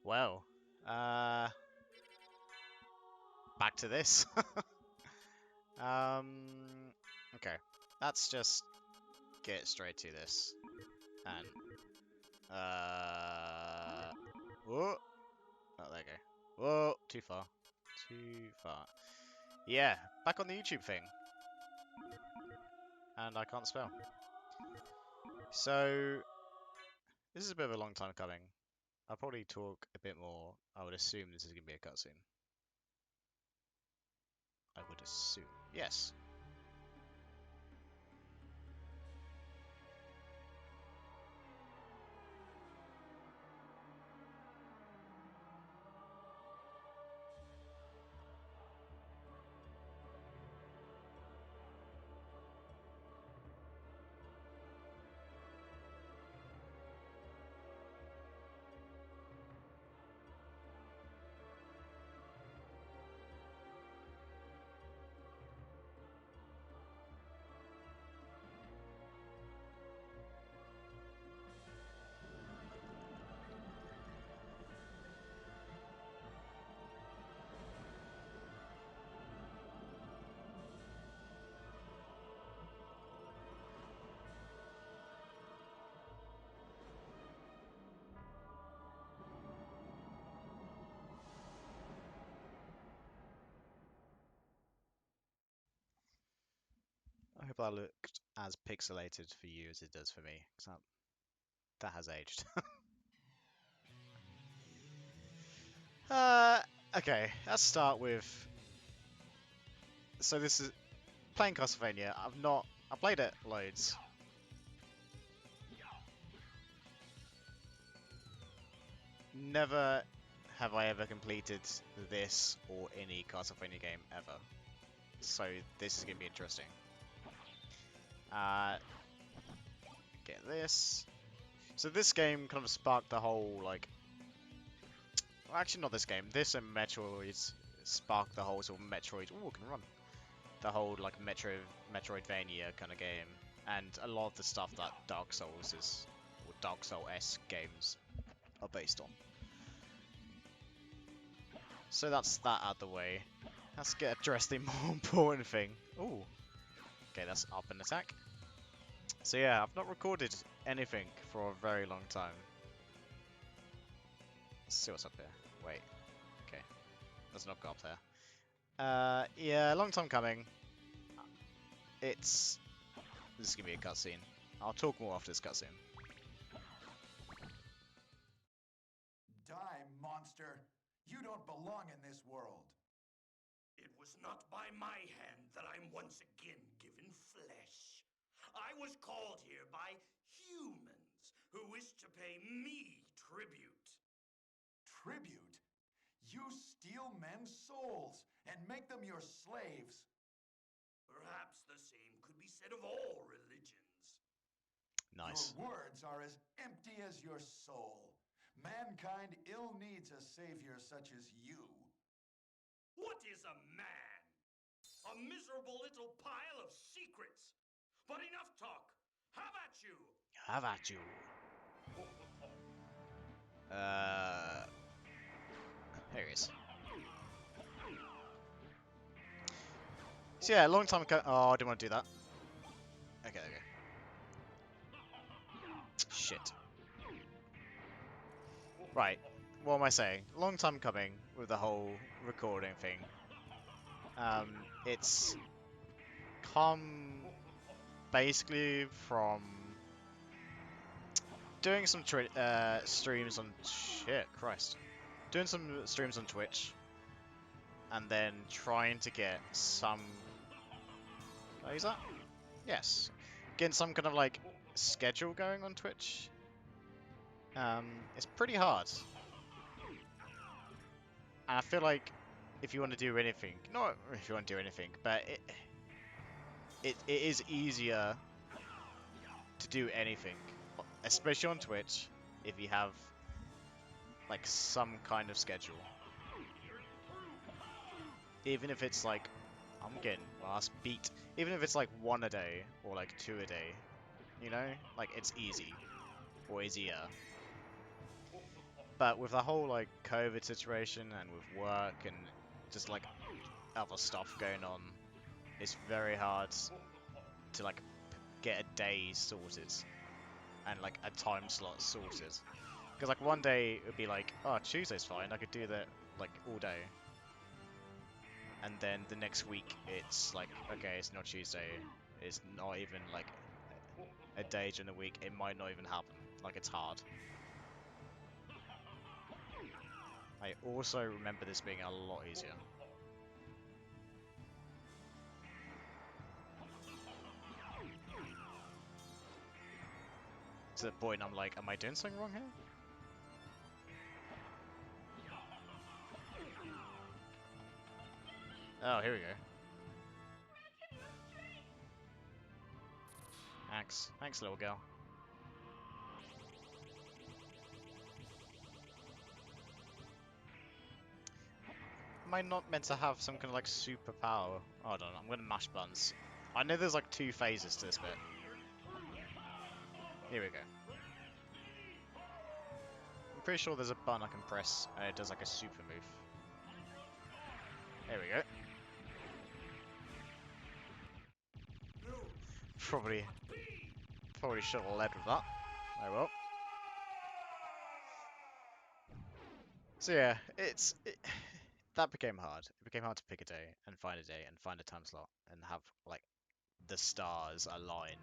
Well, back to this. Okay, let's just get straight to this. And, whoa, oh, there you go. Whoa, too far. Too far. Yeah, back on the YouTube thing. And I can't spell. So, this is a bit of a long time coming. I'll probably talk a bit more. I would assume this is going to be a cutscene. I would assume. Yes. I hope that looked as pixelated for you as it does for me, because that has aged. Okay, let's start with. So this is playing Castlevania. I played it loads. Never have I ever completed this or any Castlevania game ever. So this is gonna be interesting. Get this. So this game kind of sparked the whole like. Well, actually, not this game. This and Metroid sparked the whole sort of Metroid. Ooh, can run. The whole like Metroidvania kind of game, and a lot of the stuff that Dark Souls is, or Dark Soul-esque games are based on. So that's that out of the way. Let's get addressed the more important thing. Ooh. Okay, that's up and attack. So yeah, I've not recorded anything for a very long time. Let's see what's up here. Wait. Okay. Let's not go up there. Yeah, long time coming. This is gonna be a cutscene. I'll talk more after this cutscene. Die, monster! You don't belong in this world. It was not by my hand that I'm once again given flesh. I was called here by humans who wish to pay me tribute. Tribute? You steal men's souls and make them your slaves. Perhaps the same could be said of all religions. Nice. Your words are as empty as your soul. Mankind ill needs a savior such as you. What is a man? A miserable little pile of secrets. But enough talk. Have at you. Have at you. Here he is. So yeah, long time ago. Oh, I didn't want to do that. Okay, there we go. Shit. Right. What am I saying? Long time coming with the whole recording thing. It's come basically from doing some streams on doing some streams on Twitch, and then trying to get some. Oh, is that? Yes, getting some kind of like schedule going on Twitch. It's pretty hard, and I feel like if you want to do anything, not if you want to do anything, but it is easier to do anything, especially on Twitch, if you have like some kind of schedule. Even if it's like, I'm getting last beat. Even if it's like 1 a day or like 2 a day, you know, like it's easy or easier. But with the whole like COVID situation and with work and just like other stuff going on, it's very hard to like get a day sorted and like a time slot sorted. Because like one day it would be like, oh, Tuesday's fine, I could do that like all day. And then the next week it's like, okay, it's not Tuesday, it's not even like a day during the week, it might not even happen. Like, it's hard. I also remember this being a lot easier. To the point I'm like, am I doing something wrong here? Oh, here we go. Thanks. Thanks, little girl. Am I not meant to have some kind of like superpower? Oh, I don't know. I'm gonna mash buttons. I know there's like 2 phases to this bit. Here we go. I'm pretty sure there's a button I can press and it does like a super move. There we go. Probably should have led with that. Oh well. So yeah, that became hard. It became hard to pick a day and find a time slot and have like the stars align.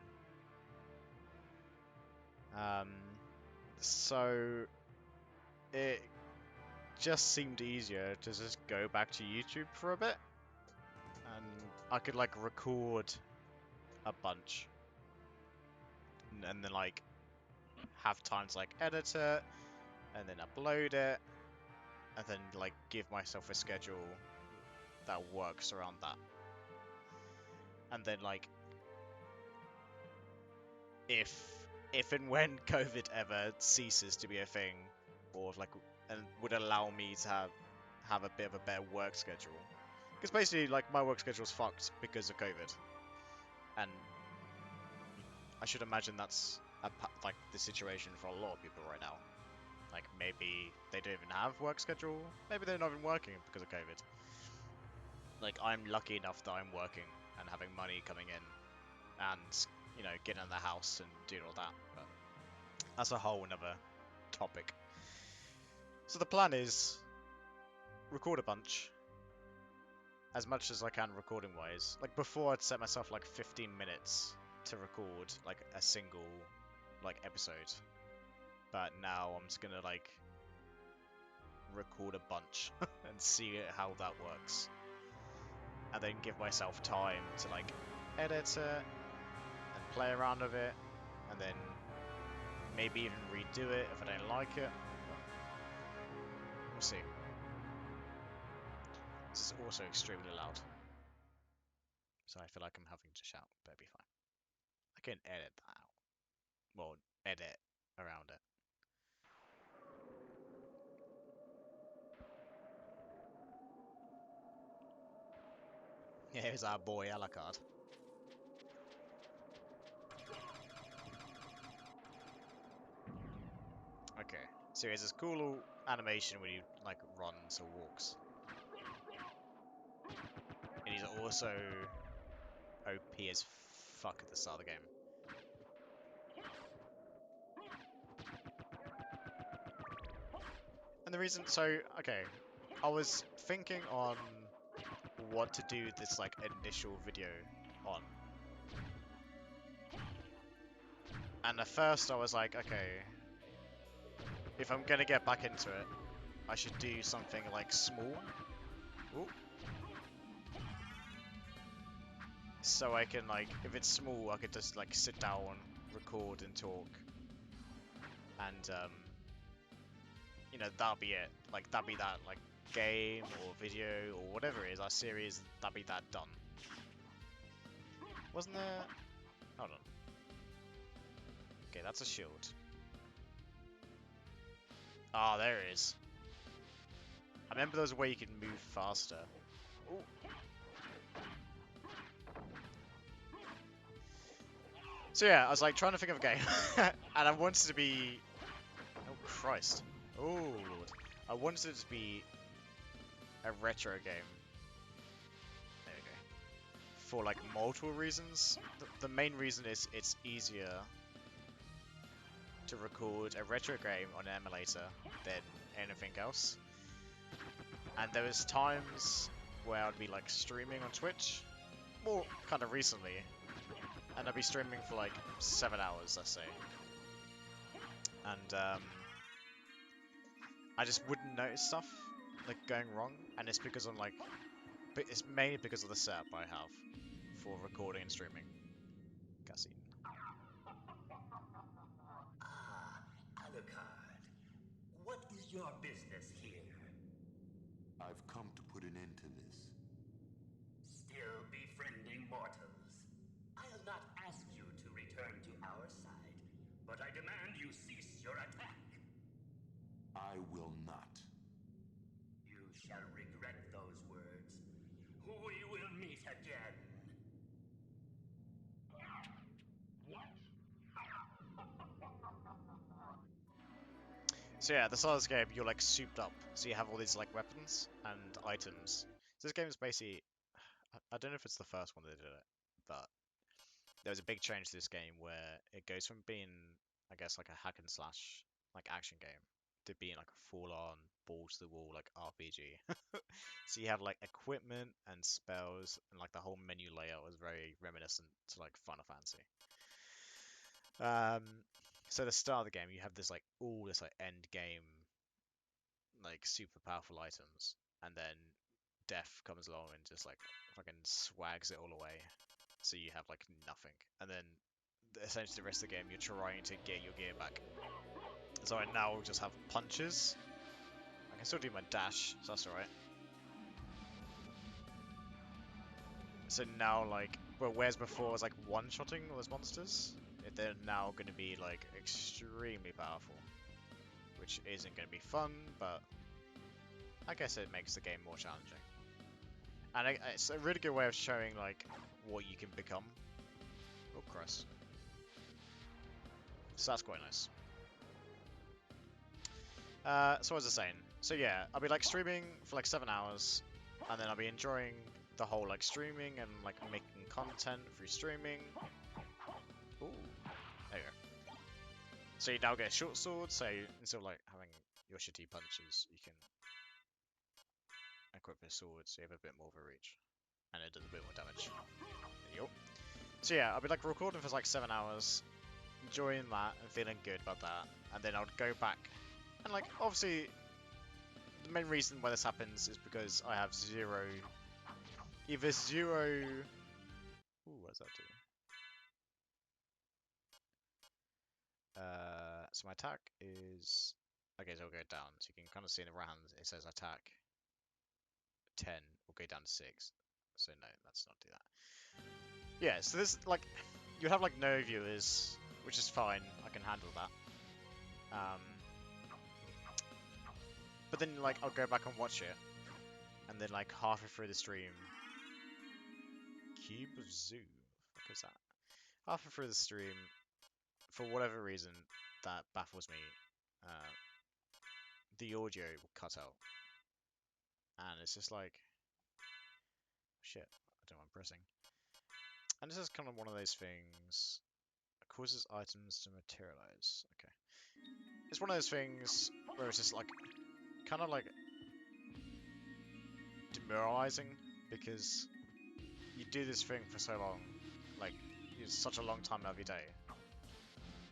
So it just seemed easier to just go back to YouTube for a bit, and I could like record a bunch, and then like have time to like edit it, and then upload it, and then like give myself a schedule that works around that. And then like if and when COVID ever ceases to be a thing, or like and would allow me to have a bit of a better work schedule, because basically like my work schedule's fucked because of COVID, and I should imagine that's like the situation for a lot of people right now. Like maybe they don't even have work schedule, maybe they're not even working because of COVID. Like I'm lucky enough that I'm working and having money coming in, and you know, getting in the house and doing all that. But that's a whole another topic. So the plan is record a bunch, as much as I can recording wise. Like before I'd set myself like 15 minutes to record like a single like episode, but now I'm just gonna like record a bunch and see how that works, and then give myself time to like edit it and play around with it, and then maybe even redo it if I don't like it. We'll see. This is also extremely loud, so I feel like I'm having to shout, but it'll be fine. I can edit that out. Well, edit around it. Here's our boy Alucard. Okay, so he has this cool little animation when he like runs or walks. And he's also OP as fuck at the start of the game. And the reason, so, okay, I was thinking on what to do this like initial video on. And at first I was like, okay, if I'm gonna get back into it, I should do something like small. Ooh. So I can like, if it's small, I could just like sit down, record and talk. And you know, that'll be it. Like that'll be that like game or video or whatever it is, our series, that'll be that done. Wasn't there? Hold on. Okay, that's a shield. Ah, there it is. I remember there was a way you could move faster. Ooh. So yeah, I was like trying to think of a game, and I wanted to be. Oh Christ! Oh lord. I wanted it to be a retro game. There we go. For like multiple reasons. The main reason is it's easier to record a retro game on an emulator than anything else. And there was times where I'd be like streaming on Twitch, more kind of recently, and I'd be streaming for like 7 hours, let's say. And I just wouldn't notice stuff like going wrong, and it's because I'm like, it's mainly because of the setup I have for recording and streaming. Cutscene. Ah, Alucard. What is your business here? I've come to put an end to this. Still befriending mortals. I'll not ask you to return to our side, but I demand you cease your attack. I will not. You shall regret those words. We will meet again. So yeah, the start of this game, you're like souped up, so you have all these like weapons and items. So this game is basically, I don't know if it's the first one that did it, but there was a big change to this game where it goes from being, I guess, like a hack and slash like action game to being like a full-on balls to the wall like RPG. So you have like equipment and spells, and like the whole menu layout was very reminiscent to like Final Fantasy. So the start of the game, you have this like all this like end game, like super powerful items, and then death comes along and just like fucking swags it all away. So you have like nothing, and then essentially the rest of the game you're trying to get your gear back. So I now just have punches. I can still do my dash, so that's alright. So now like, well, whereas before it was like one-shotting all those monsters, they're now going to be like extremely powerful, which isn't going to be fun, but I guess it makes the game more challenging. And it's a really good way of showing like what you can become. Oh Christ. So that's quite nice. So what was I saying? So yeah, I'll be like streaming for like 7 hours, and then I'll be enjoying the whole like streaming and like making content through streaming. Ooh, there you go. So you now get a short sword, so instead of like having your shitty punches, you can equip a sword so you have a bit more of a reach. And it does a bit more damage. There you go. So yeah, I'll be like recording for like 7 hours, enjoying that and feeling good about that, and then I'll go back. And like, obviously, the main reason why this happens is because I have either zero... Ooh, what does that do? So my attack is... Okay, so it'll go down. So you can kind of see in the round, it says attack 10 will go down to 6. So no, let's not do that. Yeah, so this, like, you have like no viewers, which is fine. I can handle that. But then, like, I'll go back and watch it, and then, like, halfway through the stream, Cube of Zoo, what is that? Halfway through the stream, for whatever reason that baffles me, the audio will cut out, and it's just like, shit, I don't know what I'm pressing. And this is kind of one of those things that causes items to materialize. Okay. It's one of those things where it's just like, kind of like demoralizing, because you do this thing for so long, like it's such a long time out of your day,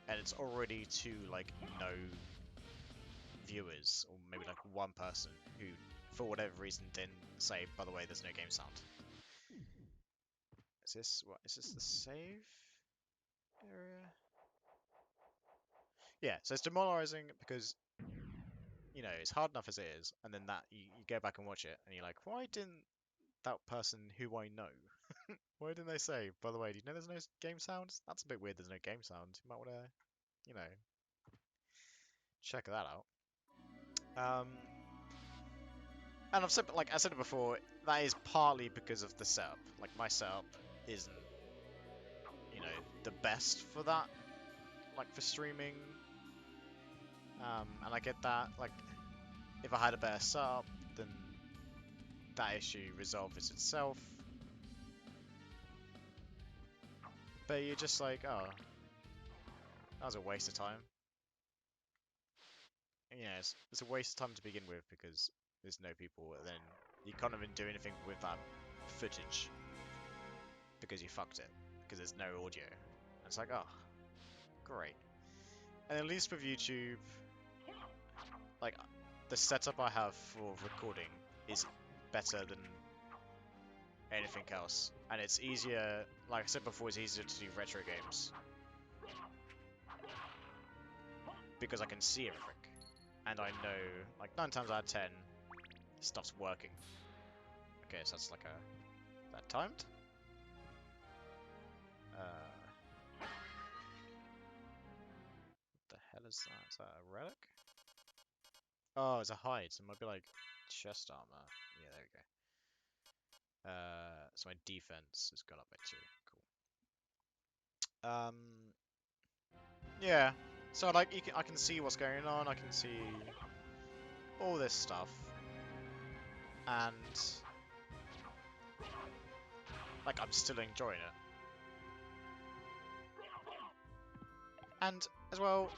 and it's already to like no viewers, or maybe like one person who for whatever reason didn't say, by the way, there's no game sound. Is this the save area? Yeah, so it's demoralizing because, you know, it's hard enough as it is, and then that you go back and watch it, and you're like, why didn't that person who I know, why didn't they say, by the way, do you know there's no game sound? That's a bit weird, there's no game sound. You might want to, you know, check that out. And I've said, like I said it before, that is partly because of the setup. Like, my setup isn't, you know, the best for that, like for streaming. And I get that, like, if I had a better setup, then that issue resolves itself. But you're just like, oh, that was a waste of time. And yeah, it's a waste of time to begin with because there's no people, and then you can't even do anything with that footage because you fucked it, because there's no audio. And it's like, oh, great. And at least with YouTube, like, the setup I have for recording is better than anything else. And it's easier, like I said before, it's easier to do retro games. Because I can see everything. And I know, like, 9 times out of 10, stuff's working. Okay, so that's like a... Is that timed? What the hell is that? Is that a relic? Oh, it's a hide, so it might be like chest armor. Yeah, there we go. So my defense has gone up by 2. Cool. Yeah. So like, I can see what's going on. I can see all this stuff, and like I'm still enjoying it. And as well,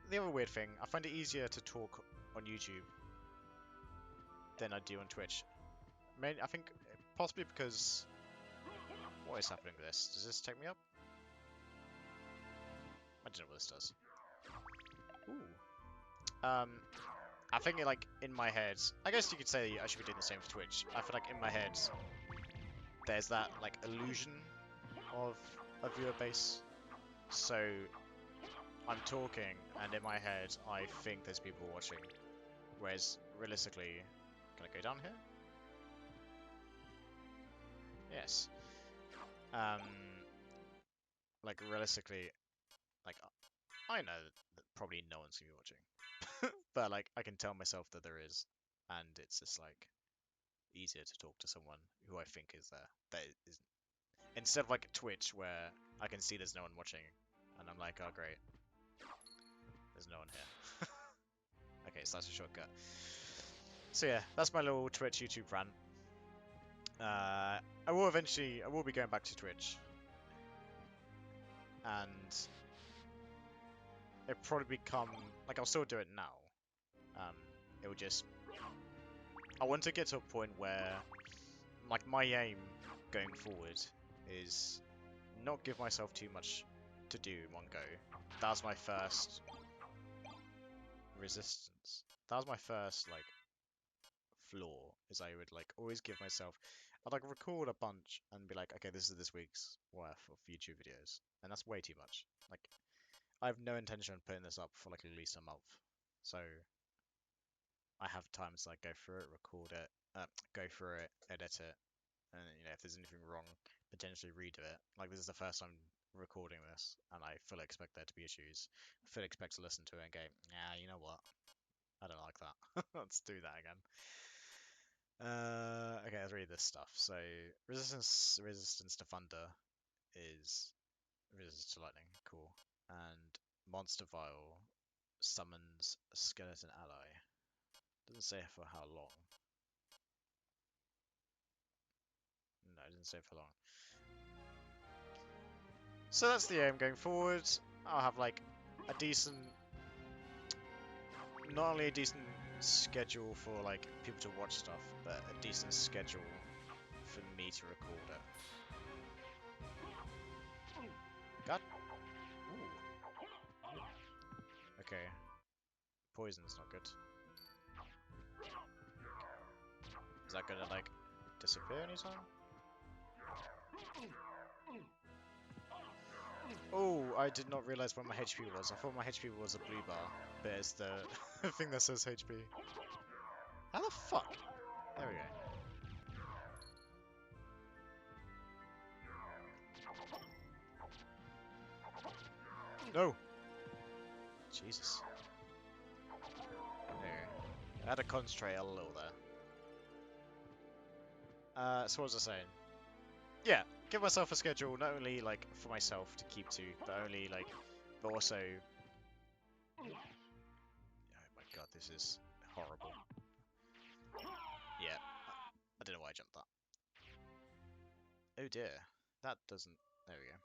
the other weird thing, I find it easier to talk on YouTube than I do on Twitch. I think possibly because what is happening with this? Does this take me up? I don't know what this does. Ooh. I think like in my head, I guess you could say I should be doing the same for Twitch. I feel like in my head, there's that like illusion of a viewer base. So I'm talking, and in my head, I think there's people watching. Whereas realistically, can I go down here? Yes. Like realistically, like I know that probably no one's gonna be watching, but like I can tell myself that there is, and it's just like easier to talk to someone who I think is there. That is instead of like Twitch where I can see there's no one watching, and I'm like, oh great, there's no one here. Okay, so that's a shortcut. So yeah, that's my little Twitch YouTube rant. I will be going back to Twitch, and it'll probably become like I'll still do it now. It will just I want to get to a point where like my aim going forward is not give myself too much to do in one go. That was my first resistance. That was my first like flaw, is I would like always give myself I'd like record a bunch and be like, okay, this is this week's worth of YouTube videos. And that's way too much. Like I have no intention of putting this up for like at least a month. So I have time to like go through it, record it, go through it, edit it, and you know if there's anything wrong, potentially redo it. Like this is the first time recording this, and I fully expect there to be issues. I fully expect to listen to it and go, yeah, you know what? I don't like that. Let's do that again. Okay, let's read this stuff. So resistance to thunder is resistance to lightning. Cool. And monster vial summons a skeleton ally. Doesn't say for how long. No, it doesn't say for long. So that's the aim going forward. I'll have like a decent, not only a decent schedule for like people to watch stuff, but a decent schedule for me to record it. God. Ooh. Okay. Poison's not good. Is that gonna like disappear anytime? Oh, I did not realize what my HP was. I thought my HP was a blue bar, but it's the thing that says HP. How the fuck? There we go. No! Jesus. There. I had to concentrate a little there. So what was I saying? Yeah, give myself a schedule, not only like for myself to keep to, but also this is horrible. Yeah, I don't know why I jumped that. Oh dear, that doesn't... There we go.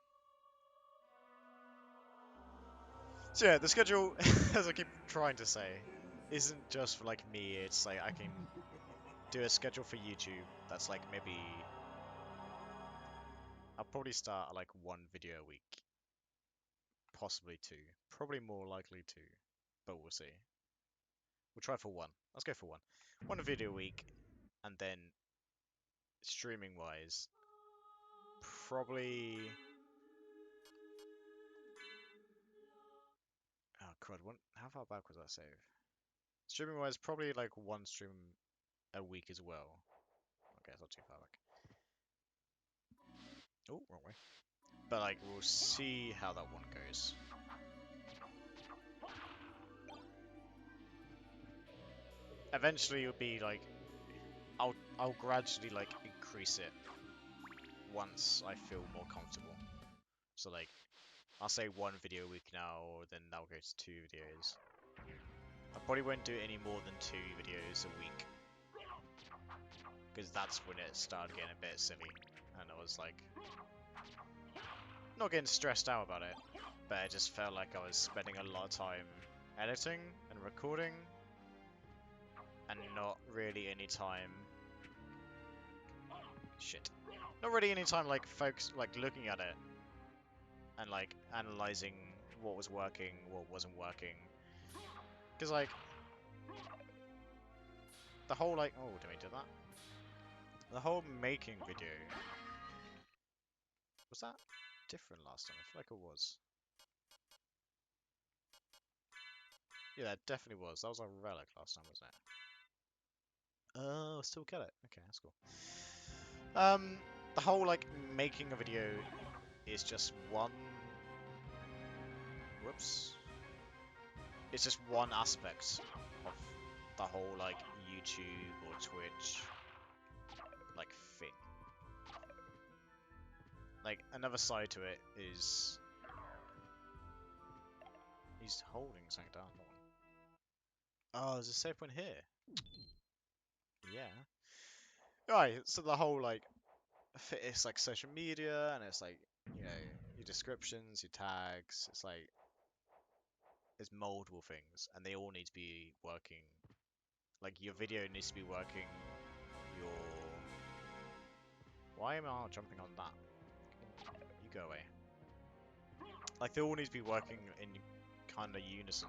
So yeah, the schedule, as I keep trying to say, isn't just for like me, it's like I can do a schedule for YouTube that's like maybe... I'll probably start at like 1 video a week. Possibly 2. Probably more likely 2. But we'll see. We'll try for 1. Let's go for 1. 1 video a week, and then streaming wise, probably... Oh crud, how far back was that save? Streaming wise, probably like 1 stream a week as well. Okay, it's not too far back. Oh, wrong way. But like, we'll see how that one goes. Eventually it'll be like, I'll gradually like increase it once I feel more comfortable. So like, I'll say 1 video a week now, or then that'll go to 2 videos. I probably won't do any more than 2 videos a week, because that's when it started getting a bit silly, and I was like, not getting stressed out about it, but it just felt like I was spending a lot of time editing and recording, and not really any time... Shit. Not really any time, like, like, looking at it, and, like, analyzing what was working, what wasn't working. Because, like, the whole, like... Oh, did we do that? The whole making video... Was that different last time? I feel like it was. Yeah, that definitely was. That was a relic last time, wasn't it? Oh, still get it. Okay, that's cool. The whole, like, making a video is just one... Whoops. It's just one aspect of the whole, like, YouTube or Twitch, like, thing. Like, another side to it is... He's holding something down. Oh, there's a save point here. Yeah. Right, so the whole, like, it's like social media, and it's like, you know, your descriptions, your tags, it's like, there's multiple things, and they all need to be working. Like, your video needs to be working, your... Why am I jumping on that? You go away. Like, they all need to be working in kind of unison.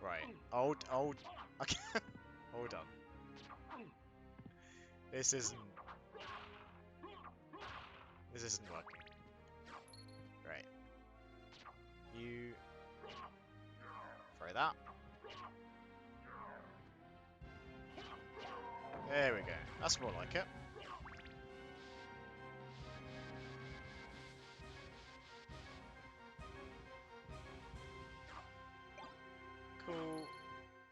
Right. Okay. Hold on. This isn't working. Right. You throw that. There we go. That's more like it. Cool.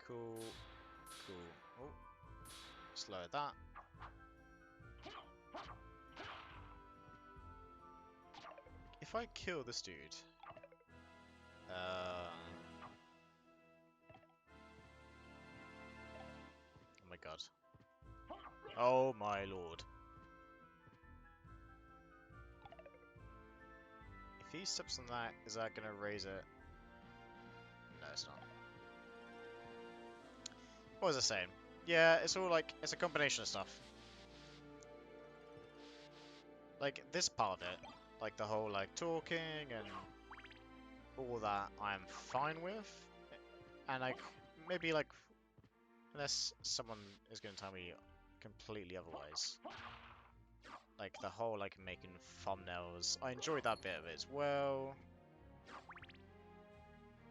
Cool. Cool. Oh. Slow that. If I kill this dude... Oh my god. Oh my lord. If he steps on that, is that gonna raise it? No, it's not. What was I saying? Yeah, it's all like, it's a combination of stuff. Like, this part of it, like the whole, like, talking and all that, I'm fine with. And, like, maybe, like, unless someone is going to tell me completely otherwise. Like, the whole, like, making thumbnails, I enjoyed that bit of it as well.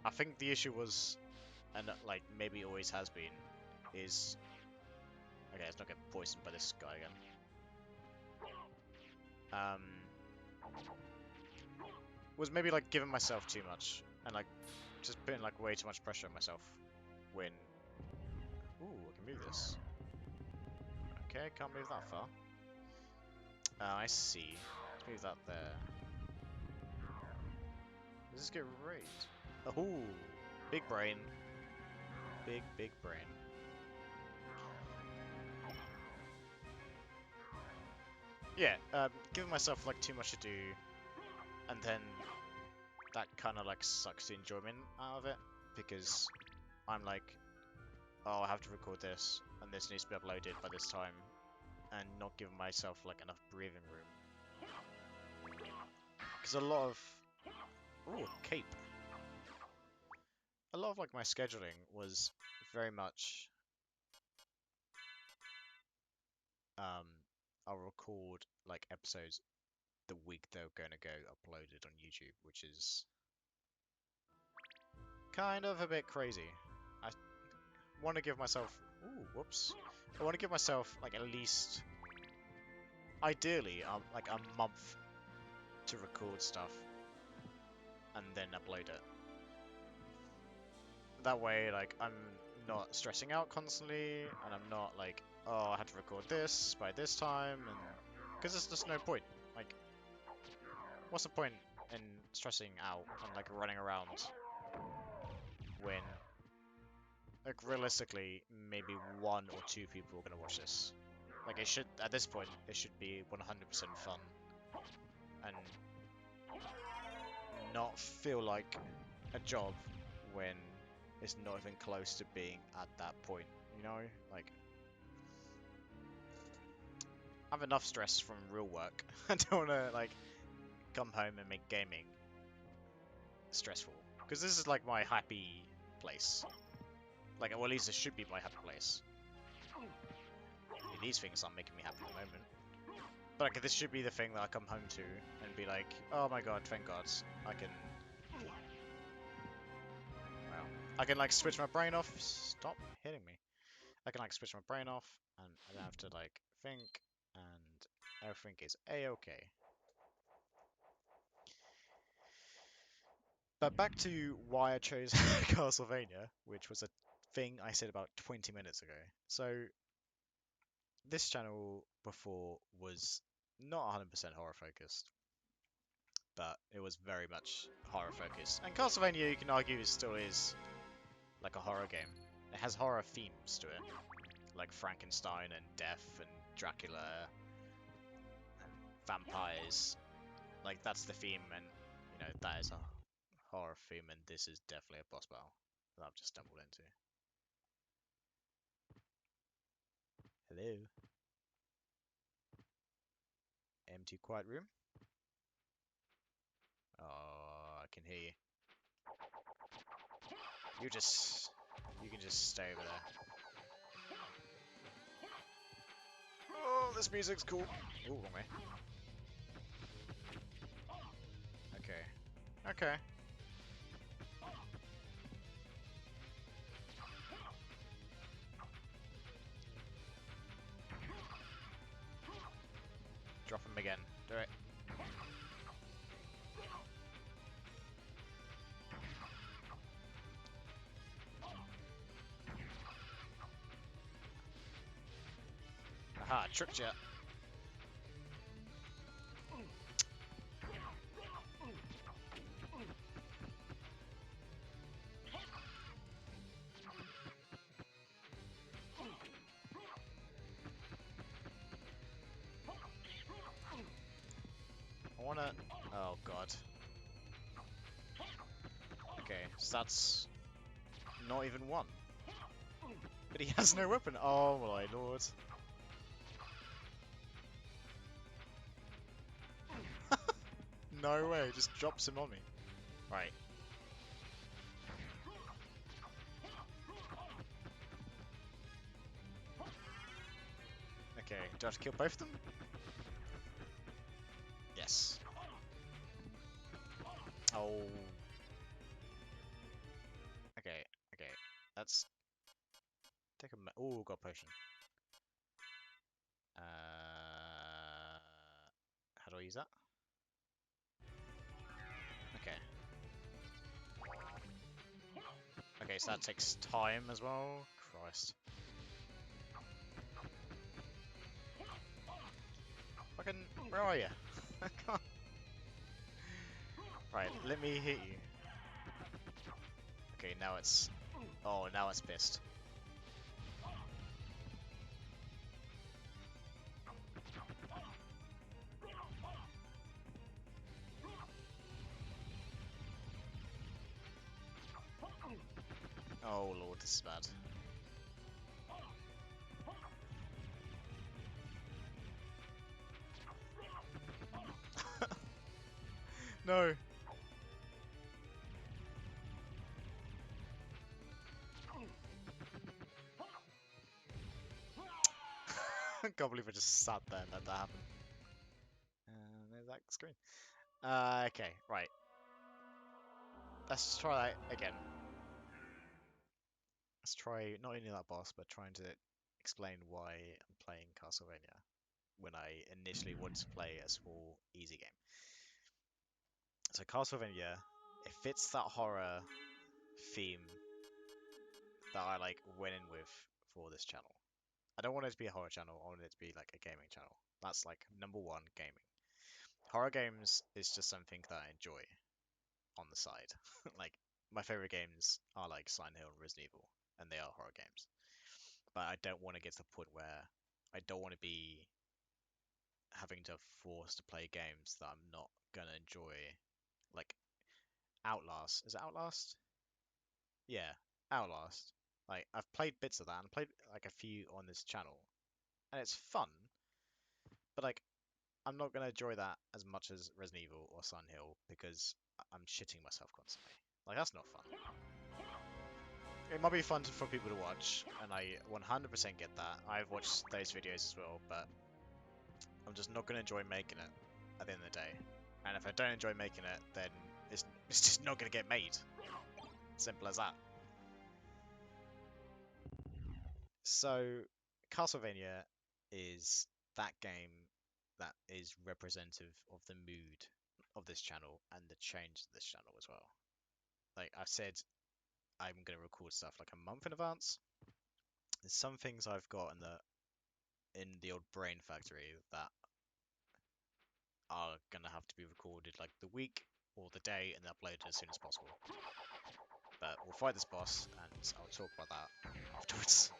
I think the issue was, and, like, maybe always has been, is... Okay, let's not get poisoned by this guy again. Was maybe like giving myself too much and like just putting like way too much pressure on myself when... Ooh, I can move this. Okay, can't move that far. Oh, I see. Let's move that there. Does this get raised? Oh, big brain. Big brain. Yeah, giving myself like too much to do, and then that kind of like sucks the enjoyment out of it, because I'm like, oh, I have to record this, and this needs to be uploaded by this time, and not giving myself like enough breathing room. Because a lot of... Ooh, cape. A lot of like my scheduling was very much... I'll record like episodes the week they're going to go uploaded on YouTube, which is kind of a bit crazy. I want to give myself... Ooh, whoops. I want to give myself like at least... Ideally, like a month to record stuff and then upload it. That way, like, I'm not stressing out constantly, and I'm not like, oh, I had to record this by this time, and because there's just no point. Like, what's the point in stressing out and like running around when, like, realistically, maybe 1 or 2 people are gonna watch this? Like, it should, at this point, it should be 100% fun and not feel like a job when it's not even close to being at that point, you know? Like, I have enough stress from real work. I don't wanna, like, come home and make gaming stressful. Because this is, like, my happy place. Like, well, at least it should be my happy place. I mean, these things aren't making me happy at the moment. But, like, this should be the thing that I come home to and be like, oh my god, thank god, I can... Well, I can, like, switch my brain off. Stop hitting me. I can, like, switch my brain off, and I don't have to, like, think, and everything is a-okay. But back to why I chose Castlevania, which was a thing I said about 20 minutes ago. So, this channel before was not 100% horror focused, but it was very much horror focused. And Castlevania, you can argue, still is like a horror game. It has horror themes to it, like Frankenstein and death and Dracula and vampires. Like, that's the theme, and, you know, that is a horror theme, and this is definitely a boss battle that I've just stumbled into. Hello? Empty quiet room? Oh, I can hear you. You can just stay over there. Oh, this music's cool. Ooh, wrong way. Okay. Okay. Drop him again. Do it. Aha, tricked ya. I wanna... Oh, God. Okay, so that's... not even one. But he has no weapon. Oh, my lord. No way, just drops him on me. Right. Okay, do I have to kill both of them? Yes. Oh. Okay, okay. Let's take a... Oh, got a potion. How do I use that? Okay. Okay, so that takes time as well. Christ. Fucking, where are you? I can't. Right, let me hit you. Okay, now it's... Oh, now it's pissed. Oh lord, this is bad. No! I can't believe I just sat there and let that happen. There's that screen. Okay, right. Let's try that again. Let's try not only that boss, but trying to explain why I'm playing Castlevania when I initially wanted to play a small, easy game. So Castlevania, it fits that horror theme that I like went in with for this channel. I don't want it to be a horror channel, I want it to be like a gaming channel. That's like number one, gaming. Horror games is just something that I enjoy on the side. Like, my favorite games are like Silent Hill and Resident Evil, and they are horror games. But I don't want to get to the point where I don't want to be having to force to play games that I'm not gonna enjoy. Like Outlast. Is it Outlast? Yeah, Outlast. Like, I've played bits of that and played like a few on this channel, and it's fun. But like, I'm not gonna enjoy that as much as Resident Evil or Silent Hill because I'm shitting myself constantly. Like, that's not fun. It might be fun for people to watch, and I 100% get that. I've watched those videos as well, but I'm just not gonna enjoy making it at the end of the day. And if I don't enjoy making it, then it's just not gonna get made. Simple as that. So, Castlevania is that game that is representative of the mood of this channel and the change of this channel as well. Like I've said, I'm going to record stuff like a month in advance. There's some things I've got in the old brain factory that are going to have to be recorded like the week or the day and uploaded as soon as possible. But we'll fight this boss and I'll talk about that afterwards.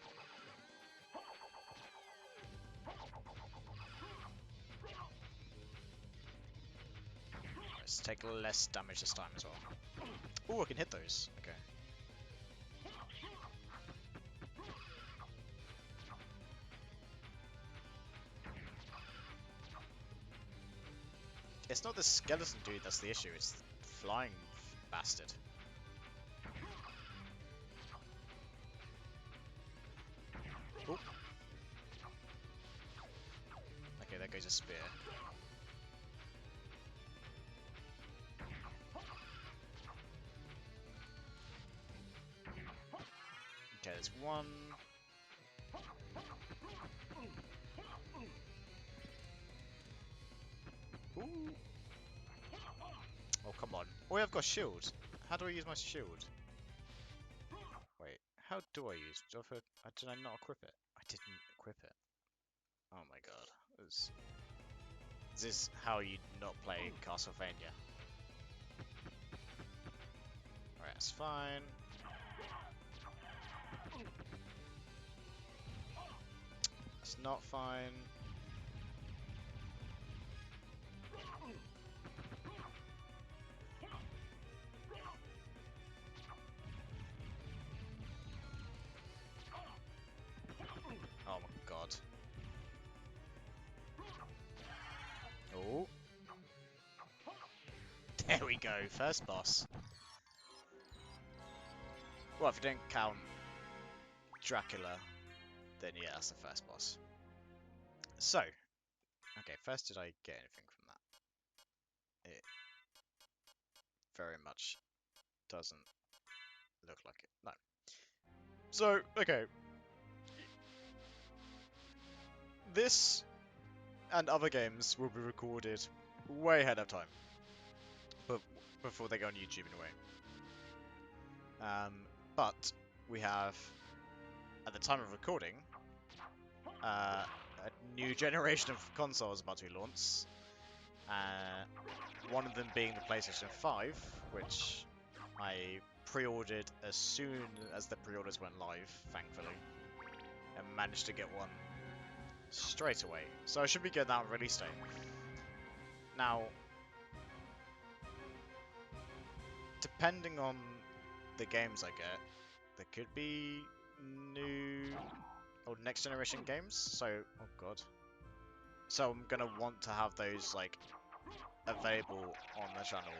Let's take less damage this time as well. Oh, I can hit those. Okay. It's not the skeleton dude that's the issue, it's the flying bastard. Ooh. Okay, there goes a spear. Okay, there's one. Ooh. Oh, come on. Oh, yeah, I've got a shield. How do I use my shield? Wait, how do I use it? Did I not equip it? I didn't equip it. Oh my god. Is this how you not play Castlevania? Alright, that's fine. It's not fine. Oh my god. Oh. There we go, first boss. Well, if you don't count Dracula, then yeah, that's the first boss. So, okay, first did I get anything from that? It very much doesn't look like it, no. So, okay. This and other games will be recorded way ahead of time, but before they go on YouTube in a way. But we have, at the time of recording, a new generation of consoles about to be launched. One of them being the PlayStation 5, which I pre-ordered as soon as the pre-orders went live, thankfully, and managed to get one straight away. So I should be getting that on release day. Now, depending on the games I get, there could be new or next generation games. So, oh god. So I'm gonna want to have those like available on the channel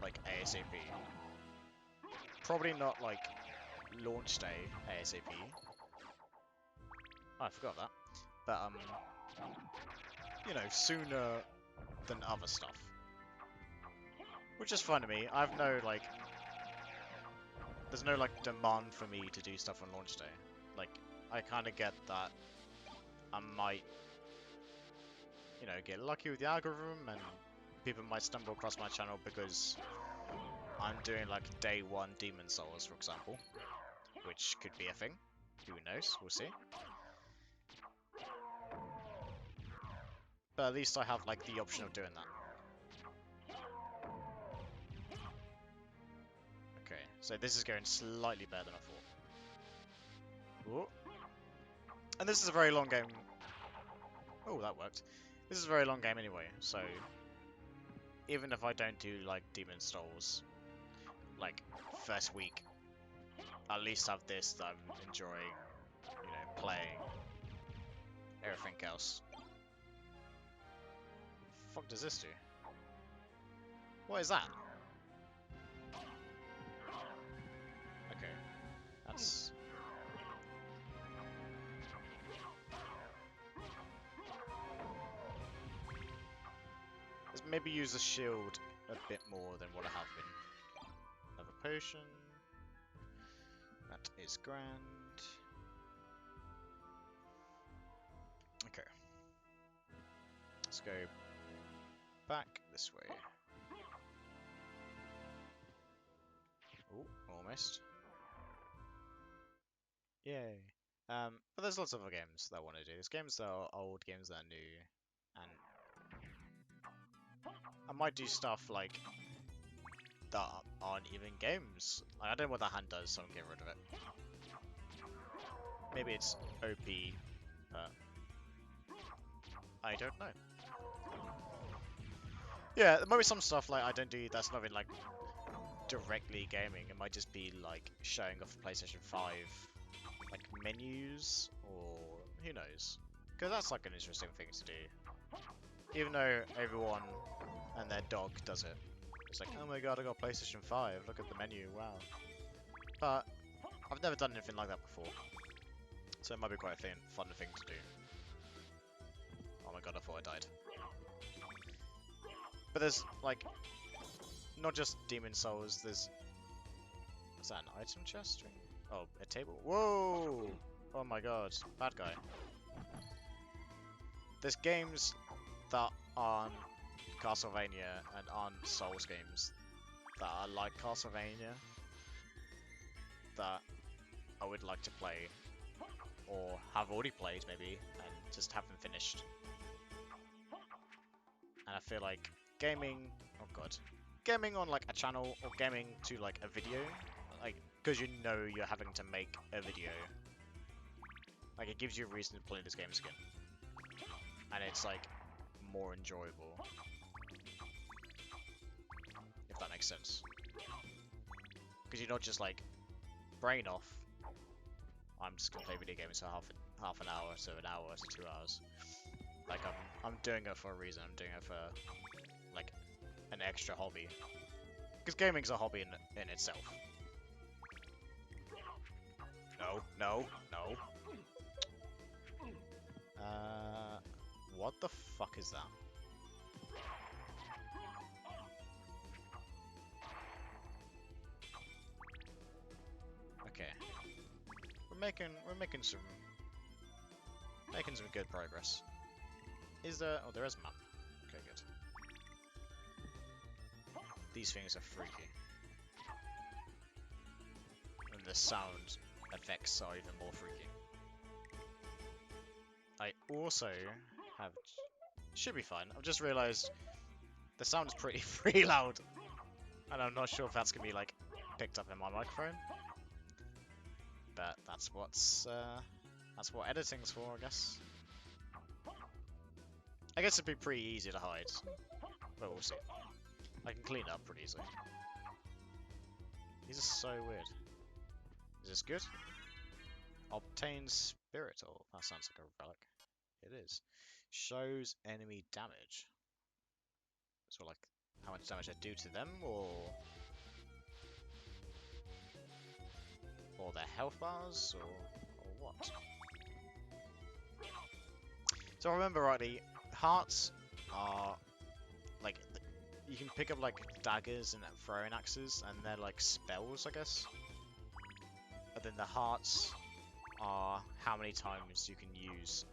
like ASAP. Probably not like launch day ASAP. Oh, I forgot that. But you know, sooner than other stuff. Which is fine to me. I've no like there's no like demand for me to do stuff on launch day. Like I kinda get that I might, you know, get lucky with the algorithm and people might stumble across my channel because I'm doing like day 1 Demon Souls, for example, which could be a thing. Who knows? We'll see. But at least I have like the option of doing that. Okay, so this is going slightly better than I thought. Ooh. And this is a very long game. Oh, that worked. This is a very long game anyway, so even if I don't do like Demon Souls, like first week, at least have this that I'm enjoying, you know, playing, everything else. What the fuck does this do? What is that? Okay, that's... Let's maybe use the shield a bit more than what I have been. Another potion. That is grand. Okay. Let's go back this way. Oh, almost. Yay. But there's lots of other games that I want to do. There's games that are old, games that are new, and I might do stuff like that aren't even games. Like, I don't know what that hand does, so I'm getting rid of it. Maybe it's OP, but I don't know. Yeah, there might be some stuff like I don't do that's not even like directly gaming. It might just be like showing off the PlayStation 5 like menus, or who knows? Because that's like an interesting thing to do. Even though everyone and their dog does it. It's like, oh my god, I got a PlayStation 5, look at the menu, wow. But I've never done anything like that before. So it might be quite a fun thing to do. Oh my god, I thought I died. But there's, like, not just Demon Souls, there's... Is that an item chest? Oh, a table. Whoa! Oh my god, bad guy. There's games that aren't Castlevania and aren't Souls games that are like Castlevania that I would like to play, or have already played maybe, and just haven't finished. And I feel like gaming, oh god, gaming on like a channel or gaming to like a video, like, because you know you're having to make a video, like it gives you a reason to play this game again. And it's like more enjoyable. If that makes sense. Because you're not just like brain off. I'm just gonna play video games for half an hour to an hour to 2 hours. Like I'm doing it for a reason. I'm doing it for like an extra hobby. Because gaming's a hobby in itself. No, no, no. What the fuck is that? Okay. We're making some good progress. Is there... Oh, there is a map. Okay, good. These things are freaky. And the sound effects are even more freaky. also have... Should be fine. I've just realised the sound is pretty loud. And I'm not sure if that's going to be, like, picked up in my microphone. But that's what editing's for, I guess. I guess it'd be pretty easy to hide. But we'll see. I can clean it up pretty easily. These are so weird. Is this good? Obtain Spiritual. That sounds like a relic. It is. Shows enemy damage. So like how much damage I do to them, or their health bars, or what? So I remember rightly, hearts are like you can pick up like daggers and throwing axes, and they're like spells, I guess. And then the hearts are how many times you can use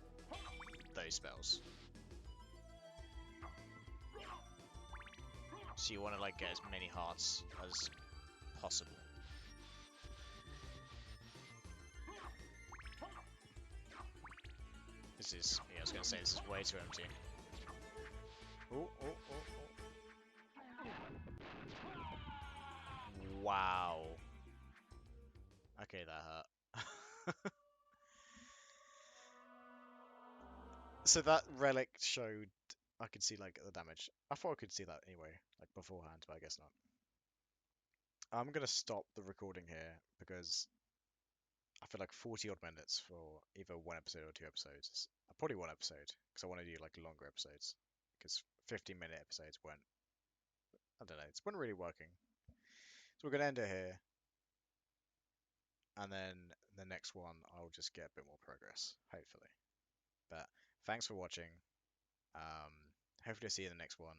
those spells. So you want to like get as many hearts as possible. This is, yeah, I was gonna say this is way too empty. Oh, oh, oh, oh. Wow. Okay, that hurt. So that relic showed I could see like the damage. I thought I could see that anyway, like beforehand, but I guess not. I'm gonna stop the recording here because I feel like 40 odd minutes for either one episode or two episodes. Probably one episode because I want to do like longer episodes because 15-minute episodes weren't. I don't know. It wasn't really working. So we're gonna end it here, and then the next one I'll just get a bit more progress, hopefully. But thanks for watching. Hopefully see you in the next one.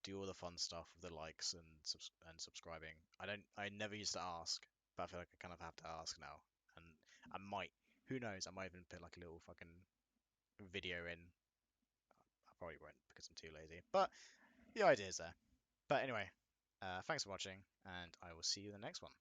Do all the fun stuff with the likes and subscribing. I never used to ask, but I feel like I kind of have to ask now. And I might, who knows, I might even put like a little fucking video in. I probably won't because I'm too lazy, but the idea's there. But anyway, thanks for watching, and I will see you in the next one.